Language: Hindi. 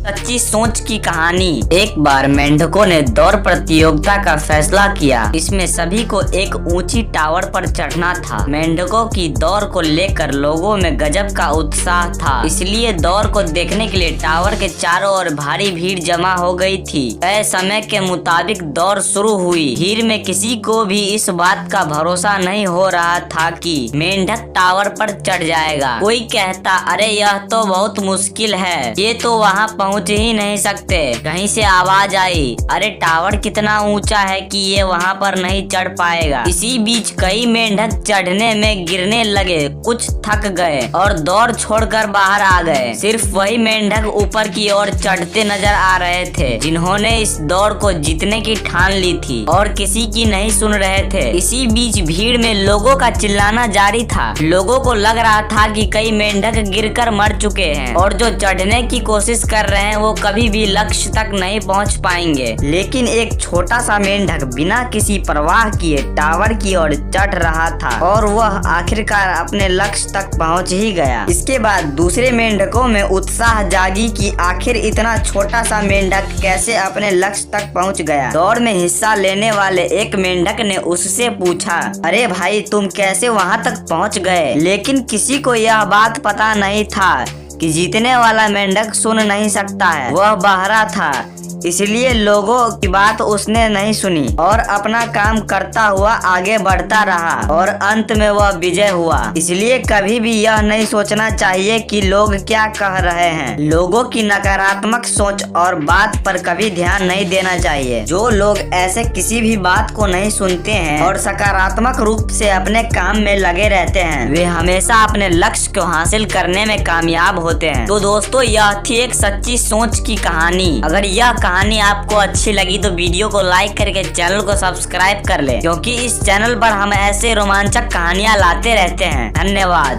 सच्ची सोच की कहानी। एक बार मेंढकों ने दौड़ प्रतियोगिता का फैसला किया। इसमें सभी को एक ऊंची टावर पर चढ़ना था। मेंढकों की दौड़ को लेकर लोगों में गजब का उत्साह था, इसलिए दौड़ को देखने के लिए टावर के चारों ओर भारी भीड़ जमा हो गई थी। तय समय के मुताबिक दौड़ शुरू हुई। भीड़ में किसी को भी इस बात का भरोसा नहीं हो रहा था कि मेंढक टावर पर चढ़ जाएगा। कोई कहता, अरे यह तो बहुत मुश्किल है, ये तो वहाँ पहुँच ही नहीं सकते। कहीं से आवाज आई, अरे टावर कितना ऊंचा है कि ये वहाँ पर नहीं चढ़ पाएगा। इसी बीच कई मेंढक चढ़ने में गिरने लगे, कुछ थक गए और दौड़ छोड़कर बाहर आ गए। सिर्फ वही मेंढक ऊपर की ओर चढ़ते नजर आ रहे थे, जिन्होंने इस दौड़ को जीतने की ठान ली थी और किसी की नहीं सुन रहे थे। इसी बीच भीड़ में लोगों का चिल्लाना जारी था। लोगों को लग रहा था कि कई मेंढक गिरकर मर चुके हैं और जो चढ़ने की कोशिश कर रहे हैं वो कभी भी लक्ष्य तक नहीं पहुंच पाएंगे। लेकिन एक छोटा सा मेंढक बिना किसी परवाह किए टावर की ओर चढ़ रहा था और वह आखिरकार अपने लक्ष्य तक पहुंच ही गया। इसके बाद दूसरे मेंढकों में उत्साह जागी कि आखिर इतना छोटा सा मेंढक कैसे अपने लक्ष्य तक पहुंच गया। दौड़ में हिस्सा लेने वाले एक मेंढक ने उससे पूछा, अरे भाई तुम कैसे वहां तक पहुंच गए? लेकिन किसी को यह बात पता नहीं था कि जीतने वाला मेंढक सुन नहीं सकता है। वह बहरा था, इसलिए लोगों की बात उसने नहीं सुनी और अपना काम करता हुआ आगे बढ़ता रहा और अंत में वह विजय हुआ। इसलिए कभी भी यह नहीं सोचना चाहिए कि लोग क्या कह रहे हैं। लोगों की नकारात्मक सोच और बात पर कभी ध्यान नहीं देना चाहिए। जो लोग ऐसे किसी भी बात को नहीं सुनते हैं और सकारात्मक रूप से अपने काम में लगे रहते हैं, वे हमेशा अपने लक्ष्य को हासिल करने में कामयाब होते हैं। तो दोस्तों, यह थी एक सच्ची सोच की कहानी। अगर यह कहानी आपको अच्छी लगी तो वीडियो को लाइक करके चैनल को सब्सक्राइब कर ले, क्योंकि इस चैनल पर हम ऐसे रोमांचक कहानियां लाते रहते हैं। धन्यवाद।